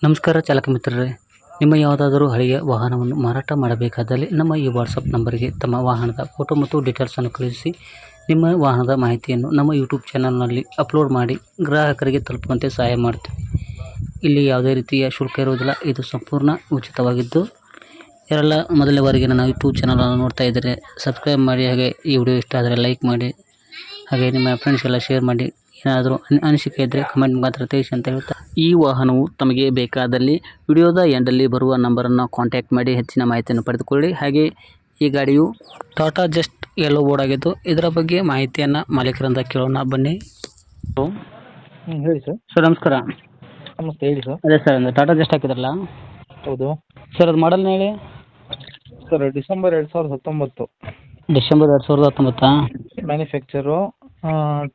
ನಮಸ್ಕಾರ ಚಾಲಕ ಮಿತ್ರರೇ, ನಿಮ್ಮ ಯಾವುದಾದರೂ ಹಳೆಯ ವಾಹನವನ್ನು ಮಾರಾಟ ಮಾಡಬೇಕಾದಲ್ಲಿ ನಮ್ಮ ಈ ವಾಟ್ಸಪ್ ನಂಬರಿಗೆ ತಮ್ಮ ವಾಹನದ ಫೋಟೋ ಮತ್ತು ಡೀಟೇಲ್ಸನ್ನು ಕಳುಹಿಸಿ. ನಿಮ್ಮ ವಾಹನದ ಮಾಹಿತಿಯನ್ನು ನಮ್ಮ ಯೂಟ್ಯೂಬ್ ಚಾನಲ್ನಲ್ಲಿ ಅಪ್ಲೋಡ್ ಮಾಡಿ ಗ್ರಾಹಕರಿಗೆ ತಲುಪುವಂತೆ ಸಹಾಯ ಮಾಡ್ತೀವಿ. ಇಲ್ಲಿ ಯಾವುದೇ ರೀತಿಯ ಶುಲ್ಕ ಇರುವುದಿಲ್ಲ. ಇದು ಸಂಪೂರ್ಣ ಉಚಿತವಾಗಿದ್ದು, ಯಾರೆಲ್ಲ ಮೊದಲನೇ ಬಾರಿಗೆ ನನ್ನ ಯೂಟ್ಯೂಬ್ ಚಾನಲನ್ನು ನೋಡ್ತಾ ಇದ್ದರೆ ಸಬ್ಸ್ಕ್ರೈಬ್ ಮಾಡಿ, ಹಾಗೆ ಈ ವಿಡಿಯೋ ಇಷ್ಟ ಆದರೆ ಲೈಕ್ ಮಾಡಿ, ಹಾಗೆ ನಿಮ್ಮ ಫ್ರೆಂಡ್ಸ್ಗೆಲ್ಲ ಶೇರ್ ಮಾಡಿ. ಏನಾದರೂ ಅನಿಸಿಕೆ ಇದ್ದರೆ ಕಮೆಂಟ್ ಮಾತ್ರ ತಿಳಿಸಿ ಅಂತ ಹೇಳ್ತಾ, ಈ ವಾಹನವು ತಮಗೆ ಬೇಕಾದಲ್ಲಿ ವಿಡಿಯೋದ ಎಂಡಲ್ಲಿ ಬರುವ ನಂಬರನ್ನು ಕಾಂಟ್ಯಾಕ್ಟ್ ಮಾಡಿ ಹೆಚ್ಚಿನ ಮಾಹಿತಿಯನ್ನು ಪಡೆದುಕೊಳ್ಳಿ. ಹಾಗೆ ಈ ಗಾಡಿಯು ಟಾಟಾ ಜಸ್ಟ್ ಯೆಲ್ಲೋ ಬೋರ್ಡ್ ಆಗಿದ್ದು, ಇದರ ಬಗ್ಗೆ ಮಾಹಿತಿಯನ್ನು ಮಾಲೀಕರಿಂದ ಕೇಳೋಣ ಬನ್ನಿ. ಹೇಳಿ ಸರ್. ಸರ್ ನಮಸ್ಕಾರ. ನಮಸ್ತೆ, ಹೇಳಿ ಸರ್. ಅದೇ ಸರ್, ಒಂದು ಟಾಟಾ ಜಸ್ಟ್ ಹಾಕಿದ್ರಲ್ಲ ಹೌದು ಸರ್, ಅದು ಮಾಡಲ್ನ ಹೇಳಿ. Sir, December 2019 December 2019. ಮ್ಯಾನುಫ್ಯಾಕ್ಚರು,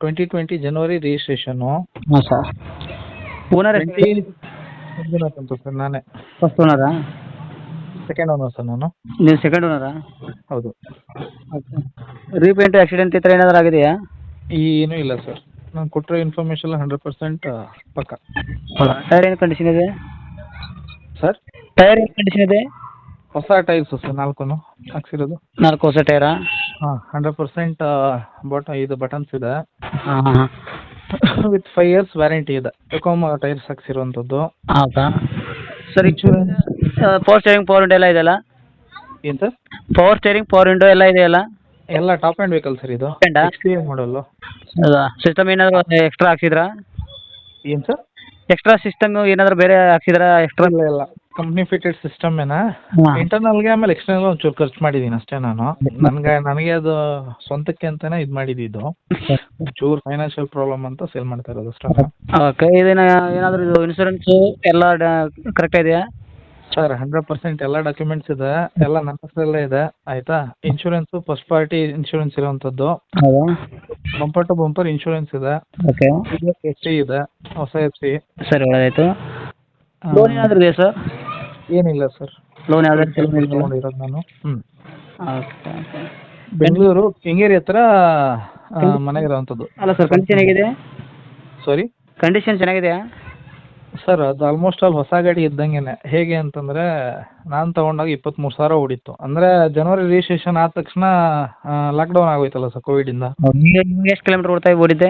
2020 ಜನವರಿ ರಿಜಿಸ್ಟ್ರೇಷನು. ಹಾಂ ಸರ್. ಓನರ್ ಮಂಜುನಾಥ್ ಸರ್, ನಾನೇ ಫಸ್ಟ್ ಓನರಾ? ಸೆಕೆಂಡ್ ಓನರ್ ಸರ್ ನಾನು. ನೀವು ಸೆಕೆಂಡ್ ಓನರಾ? ಹೌದು. ಓಕೆ. ರೀಪೇಂಟ್ ಆಕ್ಸಿಡೆಂಟ್ ಈ ಥರ ಏನಾದರೂ ಆಗಿದೆಯಾ? ಏನೂ ಇಲ್ಲ ಸರ್, ನಾನು ಕೊಟ್ಟಿರೋ ಇನ್ಫಾರ್ಮೇಷನ್ 100% ಪಕ್ಕ. ಟೈರ್ ಏನು ಕಂಡೀಷನ್ ಇದೆ ಸರ್? ಟೈರ್ ಏನು ಕಂಡೀಷನ್ ಇದೆ? ಹೊಸ ಟೈರ್ಸು ಸರ್, 4 ಹಾಕ್ಸಿರೋದು. 4 ಹೊಸ ಟೈರಾ? ಹಾಂ, 100% ಇದು ಬಟನ್ಸ್ ಇದೆ. ಹಾಂ ಹಾಂ ಹಾಂ. ವಿತ್ 5 years ವ್ಯಾರಂಟಿ ಇದೆ. ಟೊಕೊಮಾ ಟೈರ್ಸ್ ಹಾಕ್ಸಿರೋಂಥದ್ದು. ಹೌದಾ sir? Power steering, power window ಎಲ್ಲ ಇದೆಯಲ್ಲ? ಏನು sir? Power steering, power window ಎಲ್ಲ ಇದೆಯಲ್ಲ? ಎಲ್ಲ ಟಾಪ್ ಆ್ಯಂಡ್ ವೆಹಿಕಲ್ ಸರ್ ಇದು. ಎಕ್ಸ್ಪೀರಿಯನ್ಸ್ ಮಾಡಲು. ಹೌದಾ? ಸಿಸ್ಟಮ್ ಏನಾದರೂ ಎಕ್ಸ್ಟ್ರಾ ಹಾಕ್ಸಿದ್ರಾ? ಏನು ಸರ್? ಎಕ್ಸ್ಟ್ರಾ ಸಿಸ್ಟಮ್ ಏನಾದರೂ ಬೇರೆ ಹಾಕ್ಸಿದ್ರಾ ಎಕ್ಸ್ಟ್ರಾ? ಇಲ್ಲ, ಕಂಪ್ನಿ ಫಿಟೆಡ್ ಸಿಸ್ಟಮ್ ಏನ. ಹಾಂ. ಇಂಟರ್ನಲ್ಗೆ ಆಮೇಲೆ ಎಕ್ಸ್ಟರ್ನಲ್ ಒಂಚೂರು ಖರ್ಚು ಮಾಡಿದ್ದೀನಿ ಅಷ್ಟೇ ನಾನು. ನನಗೆ ಅದು ಸ್ವಂತಕ್ಕೆ ಅಂತಾನೆ ಇದು ಮಾಡಿದ್ದು. ಚೂರು ಫೈನಾನ್ಷಿಯಲ್ ಪ್ರಾಬ್ಲಮ್ ಅಂತ ಸೇಲ್ ಮಾಡ್ತಾ ಇರೋದು ಅಷ್ಟೇ. ಓಕೆ. ಇದನ್ನ ಏನಾದರೂ ಇದು ಇನ್ಶೂರೆನ್ಸು ಎಲ್ಲ ಕರೆಕ್ಟ್ ಇದೆಯಾ? ಸರ್, 100% ಎಲ್ಲ ಡಾಕ್ಯುಮೆಂಟ್ಸ್ ಇದೆ, ಎಲ್ಲ ನನ್ನ ಹೆಸರಲ್ಲೇ ಇದೆ. ಆಯಿತಾ? ಇನ್ಶೂರೆನ್ಸು ಫಸ್ಟ್ ಪಾರ್ಟಿ ಇನ್ಶೂರೆನ್ಸ್ ಇರೋವಂಥದ್ದು. ಹೌದಾ? ಬಂಪರ್ ಟು ಬಂಪರ್ ಇನ್ಶೂರೆನ್ಸ್ ಇದೆ. ಓಕೆ. ಎಫ್ ಸಿ ಇದೆ, ಹೊಸ ಎಫ್ ಸಿ. ಸರಿ, ಒಳ್ಳೆಯದಾಯಿತು. ಲೋನ್ ಏನಾದರೂ ಇದೆಯಾ ಸರ್? ಏನಿಲ್ಲ ಸರ್, ಲೋನ್ ಯಾವ್ದಾದ್ರು ತಗೊಂಡಿರೋದು ನಾನು. Okay okay. ಬೆಂಗಳೂರು ಕೆಂಗೇರಿ ಹತ್ರ ಮನೆ ಇರೋವಂಥದ್ದು. ಅಲ್ಲ ಸರ್, ಕಂಡೀಷನ್ ಹೇಗಿದೆ? ಸಾರಿ? ಕಂಡೀಷನ್ ಚೆನ್ನಾಗಿದೆಯಾ? ಸರ್, ಅದು ಆಲ್ಮೋಸ್ಟ್ ಆಲ್ ಹೊಸ ಗಾಡಿ ಇದ್ದಂಗೆನೆ. ಹೇಗೆ ಅಂತಂದರೆ, ನಾನು ತೊಗೊಂಡಾಗ 23,000 ಓಡಿತ್ತು. ಅಂದರೆ ಜನವರಿ ರಿಜಿಸ್ಟ್ರೇಷನ್ ಆದ ತಕ್ಷಣ ಲಾಕ್ಡೌನ್ ಆಗೋಯ್ತಲ್ಲ ಸರ್, ಕೋವಿಡಿಂದ. ನಿಮ್ಗೆ ಎಷ್ಟು ಕಿಲೋಮೀಟ್ರ್ ಓಡಿದೆ?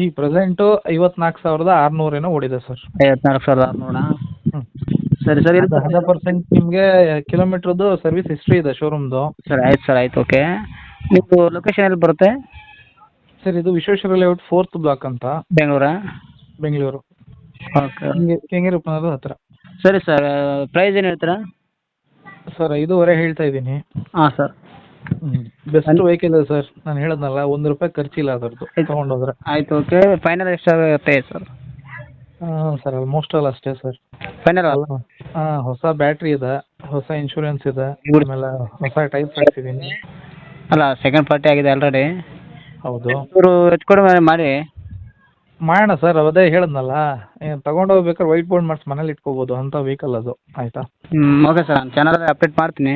ಈ ಪ್ರೆಸೆಂಟು 54,600 ಏನೋ ಓಡಿದೆ ಸರ್. 54,600. ಹ್ಞೂ. ಸರಿ ಸರಿ. 100% ನಿಮಗೆ ಕಿಲೋಮೀಟ್ರದ್ದು ಸರ್ವಿಸ್ ಹಿಸ್ಟ್ರಿ ಇದೆ ಶೋರೂಮ್ದು. ಸರ್ ಆಯ್ತು ಸರ್, ಆಯ್ತು. ಓಕೆ. ನೀವು ಲೊಕೇಶನ್ ಎಲ್ಲಿ ಬರುತ್ತೆ? ಸರ್, ಇದು ವಿಶ್ವೇಶ್ವರ ಲೇಔಟ್ 4th ಬ್ಲಾಕ್ ಅಂತ, ಬೆಂಗಳೂರಾ? ಬೆಂಗಳೂರು. ಓಕೆ. ಕೆಂಗೇರಿ ಉಪನಗರದ ಹತ್ರ. ಸರಿ ಸರ್, ಪ್ರೈಸ್ ಏನು ಹೇಳ್ತೀರಾ? ಸರ್, 5.5 ಹೇಳ್ತಾ ಇದ್ದೀನಿ. ಹಾಂ ಸರ್. ಬೆಸ್ಟ್ ವೆಹಿಕಲ್ ಇದೆ ಸರ್, ನಾನು ಹೇಳದ್ನಲ್ಲ, ₹1 ಖರ್ಚಿಲ್ಲ ಅದರದ್ದು ತೊಗೊಂಡೋದ್ರೆ. ಆಯ್ತು. ಓಕೆ. ಫೈನಲ್ ಎಷ್ಟಾಗುತ್ತೆ ಸರ್? ಸರ್, ಆಲ್ಮೋಸ್ಟ್ ಆಲ್ ಅಷ್ಟೇ ಸರ್. ಫೈನಲ್ ಅಲ್ಲ? ಹೊಸ ಬ್ಯಾಟ್ರಿ ಇದೆ, ಹೊಸ ಇನ್ಶೂರೆನ್ಸ್ ಇದೆ, ಆಮೇಲೆ ಹೊಸ ಟೈಪ್ಸ್ ಹಾಕ್ಸಿದ್ದೀನಿ. ಅಲ್ಲ, ಸೆಕೆಂಡ್ ಪಾರ್ಟಿ ಆಗಿದೆ ಆಲ್ರೆಡಿ. ಹೌದು. ಇವರು ಹೆಚ್ಚು ಕಡಿಮೆ ಮಾಡಿ ಮಾಡೋಣ ಸರ್, ಅದೇ ಹೇಳದ್ನಲ್ಲ, ತಗೊಂಡೋಗ್ಬೇಕಾದ್ರೆ ವೈಟ್ ಬೋರ್ಡ್ ಮಾಡಿಸಿ ಮನೇಲಿ ಇಟ್ಕೋಬೋದು ಅಂತ ವೆಹಿಕಲ್ ಅದು. ಆಯಿತಾ? ಓಕೆ ಸರ್, ನಾನು ಚಾನಲಲ್ಲಿ ಅಪ್ಡೇಟ್ ಮಾಡ್ತೀನಿ.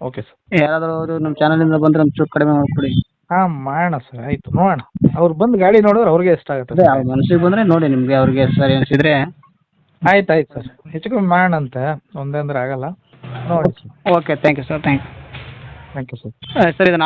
Okay sir. ಯಾರಾದರೂ ಅವರು ನಮ್ಮ ಚಾನಲಿಂದ ಬಂದರೆ ಒಂಚೂರು ಕಡಿಮೆ ಮಾಡಿಕೊಡಿ. ಹಾಂ, ಮಾಡೋಣ ಸರ್, ಆಯಿತು, ನೋಡೋಣ. ಅವ್ರು ಬಂದು ಗಾಡಿ ನೋಡಿದ್ರೆ ಅವ್ರಿಗೆ ಇಷ್ಟ ಆಗುತ್ತೆ. ಅದೇ ಅವ್ರ ಮನಸ್ಸಿಗೆ ಬಂದರೆ ನೋಡಿ, ನಿಮಗೆ ಅವ್ರಿಗೆ ಸರಿ ಅನಿಸಿದರೆ ಆಯ್ತು ಸರ್, ಹೆಚ್ಚು ಕಮ್ಮಿ ಮಾಡೋಣಂತೆ. ಒಂದೇ ಅಂದರೆ ಆಗಲ್ಲ, ನೋಡಿ. Okay. Thank you sir. Thank you sir. Sir, ಇದು